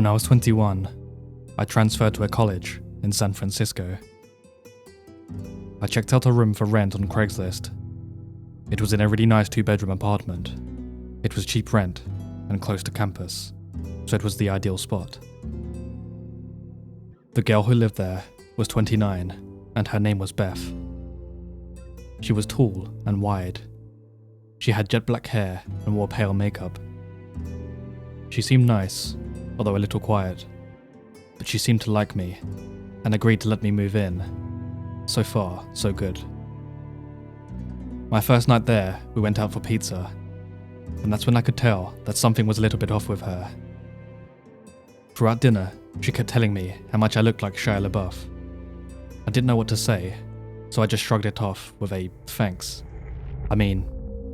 When I was 21, I transferred to a college in San Francisco. I checked out a room for rent on Craigslist. It was in a really nice 2-bedroom apartment. It was cheap rent and close to campus, so it was the ideal spot. The girl who lived there was 29, and her name was Beth. She was tall and wide. She had jet black hair and wore pale makeup. She seemed nice, although a little quiet, but she seemed to like me and agreed to let me move in. So far, so good. My first night there, we went out for pizza, and that's when I could tell that something was a little bit off with her. Throughout dinner, she kept telling me how much I looked like Shia LaBeouf. I didn't know what to say, so I just shrugged it off with a thanks. I mean,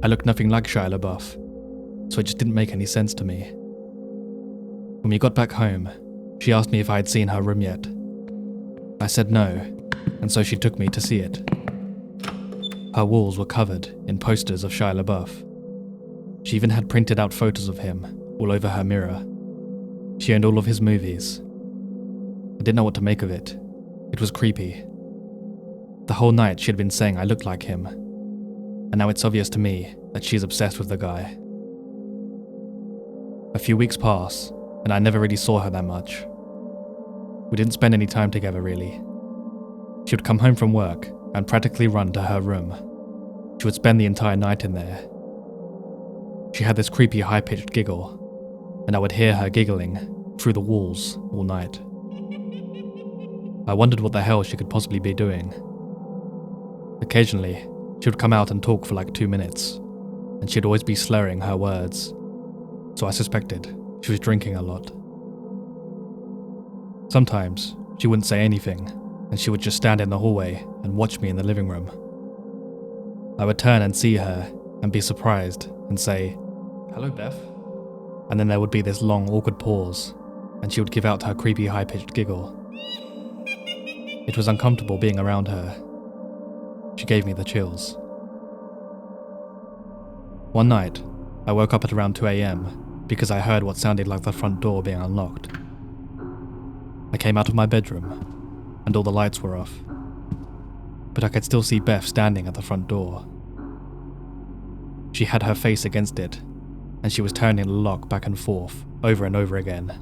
I looked nothing like Shia LaBeouf, so it just didn't make any sense to me. When we got back home, she asked me if I had seen her room yet. I said no, and so she took me to see it. Her walls were covered in posters of Shia LaBeouf. She even had printed out photos of him all over her mirror. She owned all of his movies. I didn't know what to make of it. It was creepy. The whole night she had been saying I looked like him, and now it's obvious to me that she's obsessed with the guy. A few weeks pass, and I never really saw her that much. We didn't spend any time together really. She would come home from work and practically run to her room. She would spend the entire night in there. She had this creepy high-pitched giggle, and I would hear her giggling through the walls all night. I wondered what the hell she could possibly be doing. Occasionally, she would come out and talk for like 2 minutes, and she'd always be slurring her words, so I suspected she was drinking a lot. Sometimes, she wouldn't say anything, and she would just stand in the hallway and watch me in the living room. I would turn and see her and be surprised and say, "Hello, Beth." And then there would be this long, awkward pause, and she would give out her creepy, high-pitched giggle. It was uncomfortable being around her. She gave me the chills. One night, I woke up at around 2 a.m. because I heard what sounded like the front door being unlocked. I came out of my bedroom, and all the lights were off, but I could still see Beth standing at the front door. She had her face against it, and she was turning the lock back and forth, over and over again.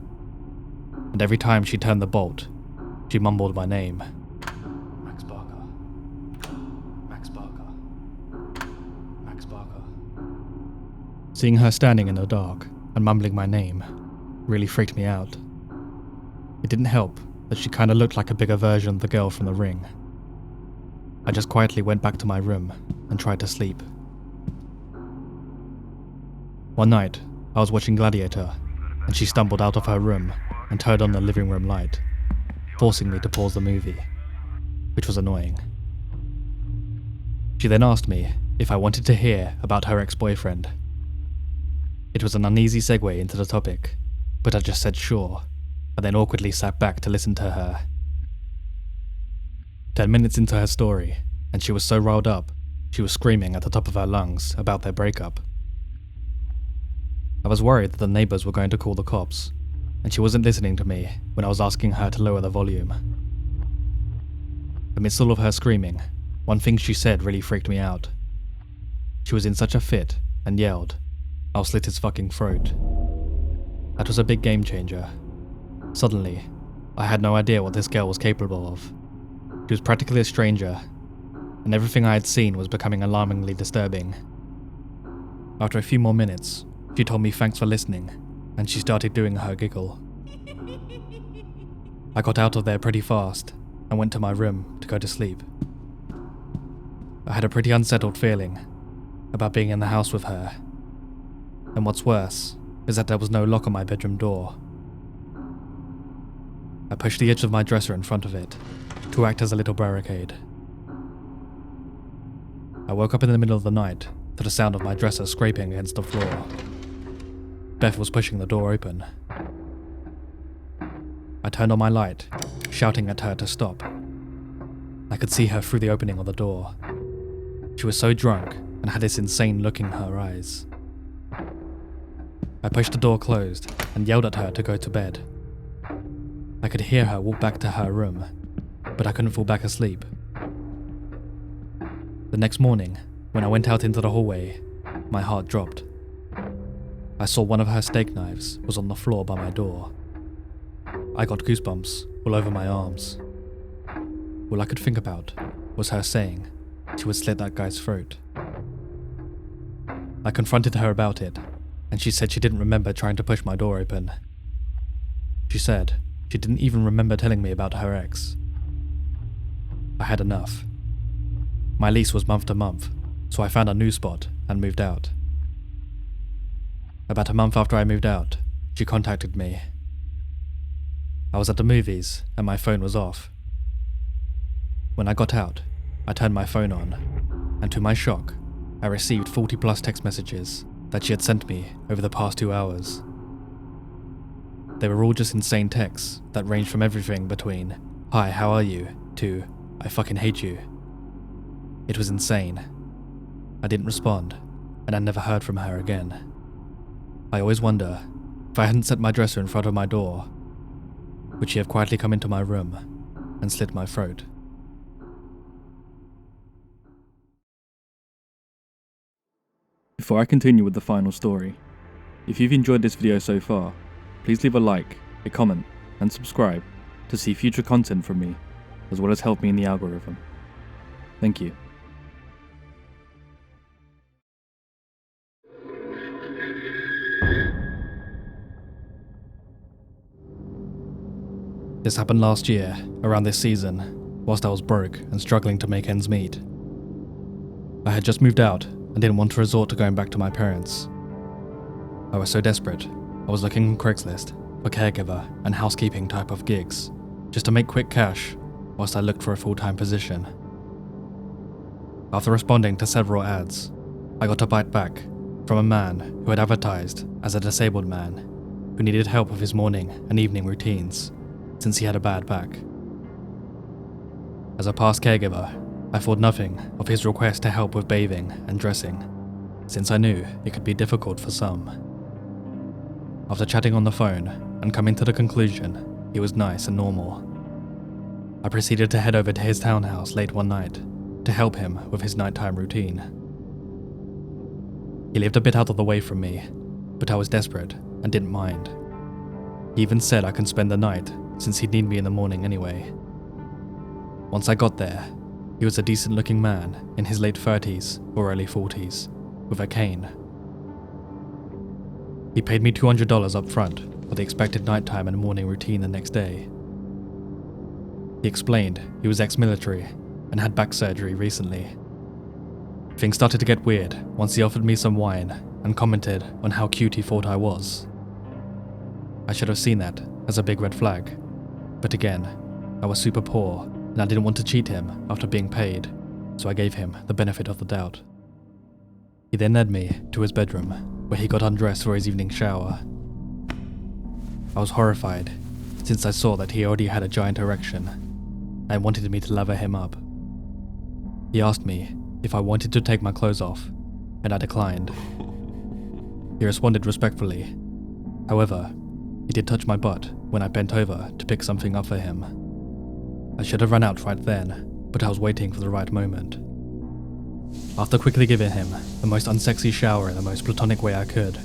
And every time she turned the bolt, she mumbled my name. Max Barker. Max Barker. Max Barker. Seeing her standing in the dark and mumbling my name really freaked me out. It didn't help that she kinda looked like a bigger version of the girl from The Ring. I just quietly went back to my room and tried to sleep. One night, I was watching Gladiator, and she stumbled out of her room and turned on the living room light, forcing me to pause the movie, which was annoying. She then asked me if I wanted to hear about her ex-boyfriend. It was an uneasy segue into the topic, but I just said sure, and then awkwardly sat back to listen to her. 10 minutes into her story, and she was so riled up, she was screaming at the top of her lungs about their breakup. I was worried that the neighbours were going to call the cops, and she wasn't listening to me when I was asking her to lower the volume. Amidst all of her screaming, one thing she said really freaked me out. She was in such a fit and yelled, "I'll slit his fucking throat." That was a big game changer. Suddenly, I had no idea what this girl was capable of. She was practically a stranger, and everything I had seen was becoming alarmingly disturbing. After a few more minutes, she told me thanks for listening, and she started doing her giggle. I got out of there pretty fast and went to my room to go to sleep. I had a pretty unsettled feeling about being in the house with her, and what's worse is that there was no lock on my bedroom door. I pushed the edge of my dresser in front of it to act as a little barricade. I woke up in the middle of the night to the sound of my dresser scraping against the floor. Beth was pushing the door open. I turned on my light, shouting at her to stop. I could see her through the opening of the door. She was so drunk and had this insane look in her eyes. I pushed the door closed and yelled at her to go to bed, I could hear her walk back to her room, but I couldn't fall back asleep. The next morning, when I went out into the hallway, my heart dropped. I saw one of her steak knives was on the floor by my door. I got goosebumps all over my arms. All I could think about was her saying she would slit that guy's throat. I confronted her about it, and she said she didn't remember trying to push my door open. She said she didn't even remember telling me about her ex. I had enough. My lease was month to month, so I found a new spot and moved out. About a month after I moved out, she contacted me. I was at the movies and my phone was off. When I got out, I turned my phone on, and to my shock, I received 40 plus text messages that she had sent me over the past 2 hours. They were all just insane texts that ranged from everything between "Hi, how are you?" to "I fucking hate you." It was insane. I didn't respond, and I never heard from her again. I always wonder, if I hadn't set my dresser in front of my door, would she have quietly come into my room and slit my throat? Before I continue with the final story, if you've enjoyed this video so far, please leave a like, a comment, and subscribe to see future content from me, as well as help me in the algorithm. Thank you. This happened last year, around this season, whilst I was broke and struggling to make ends meet. I had just moved out and didn't want to resort to going back to my parents. I was so desperate, I was looking on Craigslist for caregiver and housekeeping type of gigs, just to make quick cash whilst I looked for a full-time position. After responding to several ads, I got a bite back from a man who had advertised as a disabled man who needed help with his morning and evening routines since he had a bad back. As a past caregiver, I thought nothing of his request to help with bathing and dressing, since I knew it could be difficult for some. After chatting on the phone and coming to the conclusion he was nice and normal, I proceeded to head over to his townhouse late one night to help him with his nighttime routine. He lived a bit out of the way from me, but I was desperate and didn't mind. He even said I could spend the night since he'd need me in the morning anyway. Once I got there, he was a decent looking man in his late 30s or early 40s, with a cane. He paid me $200 up front for the expected nighttime and morning routine the next day. He explained he was ex-military and had back surgery recently. Things started to get weird once he offered me some wine and commented on how cute he thought I was. I should have seen that as a big red flag, but again, I was super poor and I didn't want to cheat him after being paid, so I gave him the benefit of the doubt. He then led me to his bedroom, where he got undressed for his evening shower. I was horrified, since I saw that he already had a giant erection, and wanted me to lather him up. He asked me if I wanted to take my clothes off, and I declined. He responded respectfully. However, he did touch my butt when I bent over to pick something up for him. I should have run out right then, but I was waiting for the right moment. After quickly giving him the most unsexy shower in the most platonic way I could,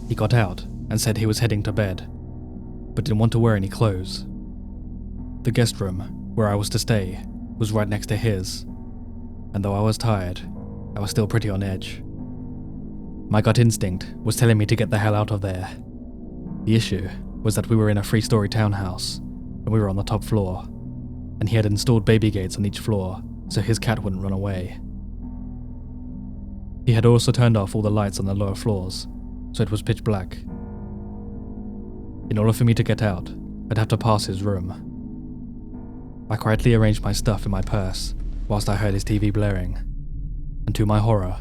he got out and said he was heading to bed, but didn't want to wear any clothes. The guest room, where I was to stay, was right next to his, and though I was tired, I was still pretty on edge. My gut instinct was telling me to get the hell out of there. The issue was that we were in a 3-story townhouse, and we were on the top floor, and he had installed baby gates on each floor so his cat wouldn't run away. He had also turned off all the lights on the lower floors, so it was pitch black. In order for me to get out, I'd have to pass his room. I quietly arranged my stuff in my purse whilst I heard his TV blaring, and to my horror,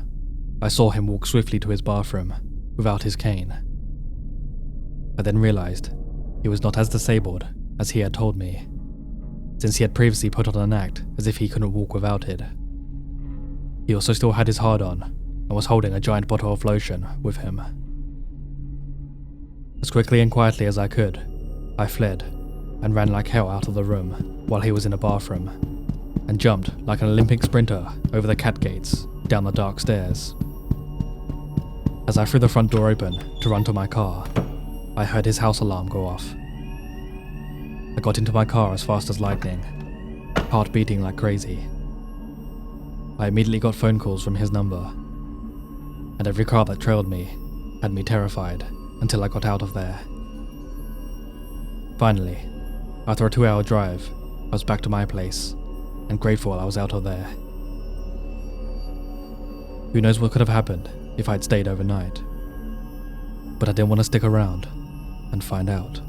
I saw him walk swiftly to his bathroom without his cane. I then realized he was not as disabled as he had told me, since he had previously put on an act as if he couldn't walk without it. He also still had his hard-on and was holding a giant bottle of lotion with him. As quickly and quietly as I could, I fled, and ran like hell out of the room while he was in a bathroom, and jumped like an Olympic sprinter over the cat gates down the dark stairs. As I threw the front door open to run to my car, I heard his house alarm go off. I got into my car as fast as lightning, heart beating like crazy. I immediately got phone calls from his number, and every car that trailed me had me terrified until I got out of there. Finally, after a 2-hour drive, I was back to my place, and grateful I was out of there. Who knows what could have happened if I'd stayed overnight, but I didn't want to stick around and find out.